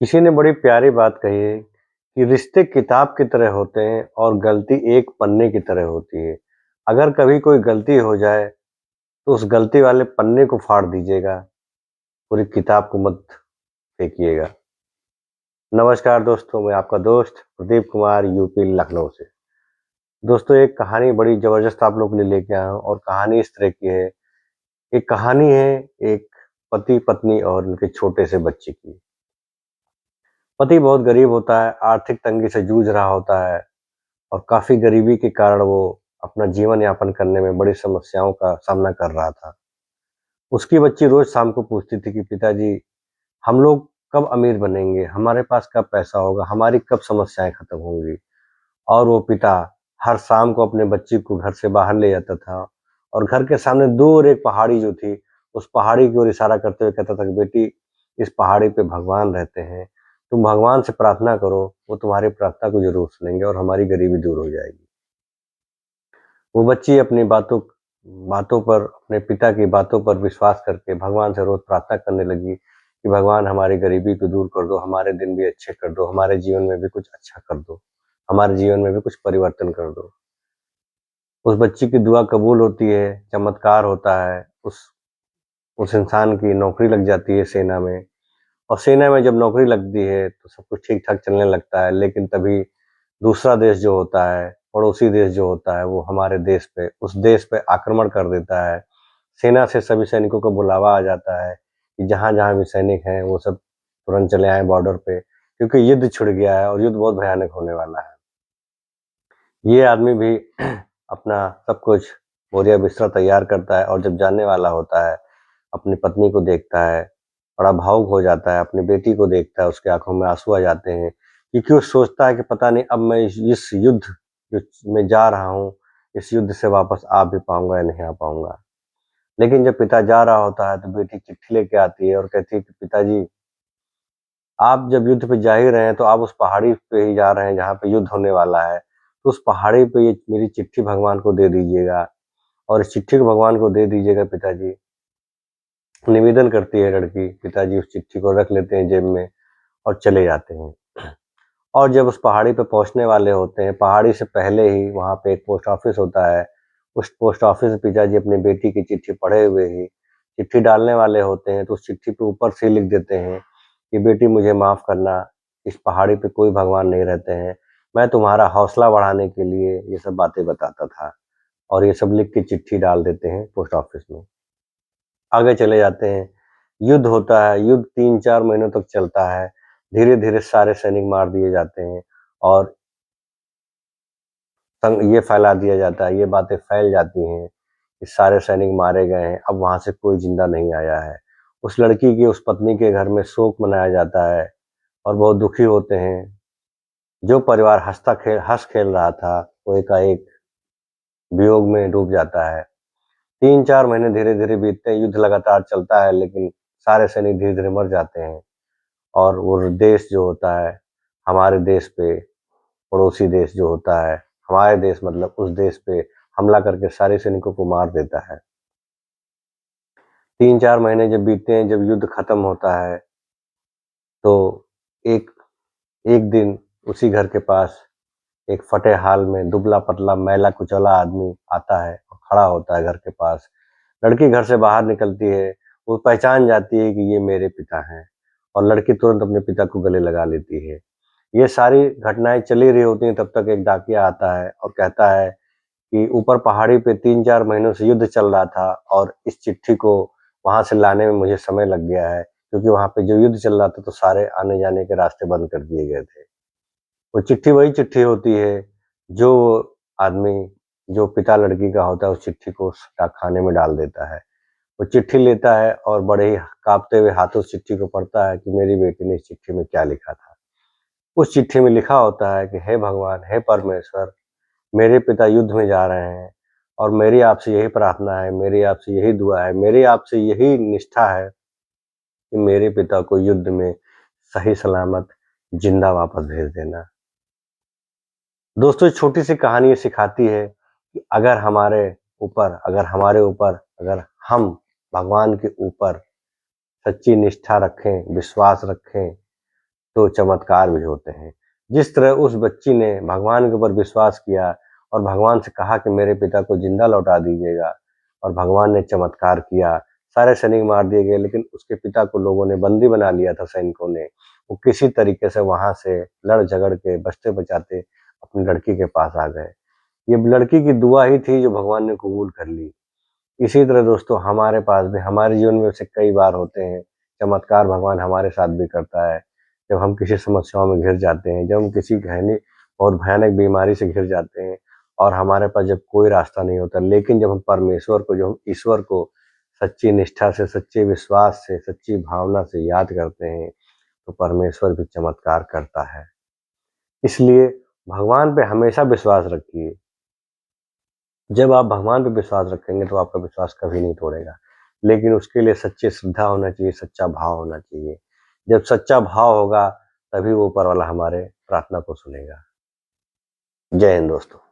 किसी ने बड़ी प्यारी बात कही है कि रिश्ते किताब की तरह होते हैं और गलती एक पन्ने की तरह होती है। अगर कभी कोई गलती हो जाए तो उस गलती वाले पन्ने को फाड़ दीजिएगा, पूरी किताब को मत फेंकिएगा। नमस्कार दोस्तों, मैं आपका दोस्त प्रदीप कुमार यूपी लखनऊ से। दोस्तों, एक कहानी बड़ी ज़बरदस्त आप लोगों के लिए लेके आया हूँ और कहानी इस तरह की है। एक कहानी है एक पति-पत्नी और उनके छोटे से बच्चे की। पति बहुत गरीब होता है, आर्थिक तंगी से जूझ रहा होता है और काफ़ी गरीबी के कारण वो अपना जीवन यापन करने में बड़ी समस्याओं का सामना कर रहा था। उसकी बच्ची रोज़ शाम को पूछती थी कि पिताजी, हम लोग कब अमीर बनेंगे? हमारे पास कब पैसा होगा? हमारी कब समस्याएँ खत्म होंगी? और वो पिता हर शाम को अपने बच्ची को घर से बाहर ले जाता था और घर के सामने दूर एक पहाड़ी जो थी, उस पहाड़ी की ओर इशारा करते हुए कहता था कि बेटी, इस पहाड़ी पे भगवान रहते हैं। तुम भगवान से प्रार्थना करो, वो तुम्हारी प्रार्थना को ज़रूर सुनेंगे और हमारी गरीबी दूर हो जाएगी। वो बच्ची अपनी बातों बातों पर अपने पिता की बातों पर विश्वास करके भगवान से रोज़ प्रार्थना करने लगी कि भगवान हमारी गरीबी को दूर कर दो, हमारे दिन भी अच्छे कर दो, हमारे जीवन में भी कुछ अच्छा कर दो, हमारे जीवन में भी कुछ परिवर्तन कर दो। उस बच्ची की दुआ कबूल होती है, चमत्कार होता है, उस इंसान की नौकरी लग जाती है सेना में और सेना में जब नौकरी लगती है तो सब कुछ ठीक-ठाक चलने लगता है, लेकिन तभी दूसरा देश जो होता है, पड़ोसी देश जो होता है, वो हमारे देश पे उस देश पे आक्रमण कर देता है। सेना से सभी सैनिकों को बुलावा आ जाता है कि जहाँ-जहाँ भी सैनिक हैं, वो सब तुरंत चले आएँ बॉर्डर पे, क्योंकि युद्ध छिड़ गया है और युद्ध बहुत भयानक होने वाला है। ये आदमी भी अपना सब कुछ बोरिया-बिस्तरा तैयार करता है और जब जाने वाला होता है, अपनी पत्नी को देखता है, बड़ा भावुक हो जाता है, अपनी बेटी को देखता है, उसकी आँखों में आँसू आ जाते हैं, क्योंकि वो सोचता है कि पता नहीं अब मैं इस युद्ध में जा रहा हूँ, इस युद्ध से वापस आ भी पाऊँगा या नहीं आ पाऊँगा। लेकिन जब पिता जा रहा होता है, तो बेटी चिट्ठी लेके आती है और कहती है कि पिताजी, आप जब युद्ध पे जा ही रहे हैं, तो आप उस पहाड़ी पे ही जा रहे हैं जहाँ पे युद्ध होने वाला है, तो उस पहाड़ी पे ये मेरी चिट्ठी भगवान को दे दीजिएगा और इस चिट्ठी को भगवान को दे दीजिएगा पिताजी। निवेदन करती है लड़की, पिताजी उस चिट्ठी को रख लेते हैं जेब में और चले जाते हैं। और जब उस पहाड़ी पे पहुँचने वाले होते हैं, पहाड़ी से पहले ही वहाँ पे एक पोस्ट ऑफिस होता है। उस पोस्ट ऑफिस में पिताजी अपनी बेटी की चिट्ठी पढ़े हुए ही चिट्ठी डालने वाले होते हैं, तो उस चिट्ठी पे ऊपर से लिख देते हैं कि बेटी मुझे माफ़ करना, इस पहाड़ी पे कोई भगवान नहीं रहते हैं। मैं तुम्हारा हौसला बढ़ाने के लिए ये सब बातें बताता था और ये सब लिख के चिट्ठी डाल देते हैं पोस्ट ऑफिस में। आगे चले जाते हैं, युद्ध होता है, युद्ध 3-4 महीनों तक चलता है। धीरे-धीरे सारे सैनिक मार दिए जाते हैं और ये फैला दिया जाता है, ये बातें फैल जाती हैं कि सारे सैनिक मारे गए हैं, अब वहाँ से कोई ज़िंदा नहीं आया है। उस लड़की की, उस पत्नी के घर में शोक मनाया जाता है और बहुत दुखी होते हैं। जो परिवार हँस-खेल रहा था, वो एकाएक वियोग में डूब जाता है। 3-4 महीने धीरे-धीरे बीतते हैं, युद्ध लगातार चलता है, लेकिन सारे सैनिक धीरे-धीरे मर जाते हैं और वो देश जो होता है, हमारे देश पे, पड़ोसी देश जो होता है, हमारे देश मतलब उस देश पे हमला करके सारे सैनिकों को मार देता है। 3-4 महीने जब बीतते हैं, जब युद्ध खत्म होता है, तो एक एक दिन उसी घर के पास एक फटे हाल में दुबला-पतला, मैला-कुचैला आदमी आता है और खड़ा होता है घर के पास। लड़की घर से बाहर निकलती है, वो पहचान जाती है कि ये मेरे पिता हैं और लड़की तुरंत अपने पिता को गले लगा लेती है। ये सारी घटनाएँ चली रही होती हैं, तब तक एक डाकिया आता है और कहता है कि ऊपर पहाड़ी पे 3-4 महीनों से युद्ध चल रहा था और इस चिट्ठी को वहाँ से लाने में मुझे समय लग गया है, क्योंकि वहाँ पे जो युद्ध चल रहा था तो सारे आने-जाने के रास्ते बंद कर दिए गए थे। वो चिट्ठी वही चिट्ठी होती है, जो आदमी जो पिता लड़की का होता है उस चिट्ठी को उस डाकखाने में डाल देता है। वो चिट्ठी लेता है और बड़े ही काँपते हुए हाथों उस चिट्ठी को पढ़ता है कि मेरी बेटी ने इस चिट्ठी में क्या लिखा था। उस चिट्ठी में लिखा होता है कि हे भगवान, हे परमेश्वर, मेरे पिता युद्ध में जा रहे हैं और मेरी आपसे यही प्रार्थना है, मेरी आपसे यही दुआ है, मेरी आपसे यही निष्ठा है कि मेरे पिता को युद्ध में सही सलामत ज़िंदा वापस भेज देना। दोस्तों, ये छोटी-सी कहानी ये सिखाती है कि अगर हम भगवान के ऊपर सच्ची निष्ठा रखें, विश्वास रखें, तो चमत्कार भी होते हैं। जिस तरह उस बच्ची ने भगवान के ऊपर विश्वास किया और भगवान से कहा कि मेरे पिता को जिंदा लौटा दीजिएगा, और भगवान ने चमत्कार किया। सारे सैनिक मार दिए गए, लेकिन उसके पिता को लोगों ने बंदी बना लिया था, सैनिकों ने। वो किसी तरीके से वहां से लड़ झगड़ के बचते बचाते अपनी लड़की के पास आ गए। ये लड़की की दुआ ही थी जो भगवान ने कबूल कर ली। इसी तरह दोस्तों हमारे पास भी हमारे जीवन में से कई बार होते हैं चमत्कार, भगवान हमारे साथ भी करता है। जब हम किसी समस्याओं में घिर जाते हैं, जब हम किसी गहनी और भयानक बीमारी से घिर जाते हैं और हमारे पास जब कोई रास्ता नहीं होता, लेकिन जब हम परमेश्वर को, जब हम ईश्वर को सच्ची निष्ठा से, सच्चे विश्वास से, सच्ची भावना से याद करते हैं, तो परमेश्वर भी चमत्कार करता है। इसलिए भगवान पे हमेशा विश्वास रखिए। जब आप भगवान पे विश्वास रखेंगे तो आपका विश्वास कभी नहीं तोड़ेगा, लेकिन उसके लिए सच्ची श्रद्धा होना चाहिए, सच्चा भाव होना चाहिए। जब सच्चा भाव होगा तभी वो ऊपर वाला हमारे प्रार्थना को सुनेगा। जय हिंद दोस्तों।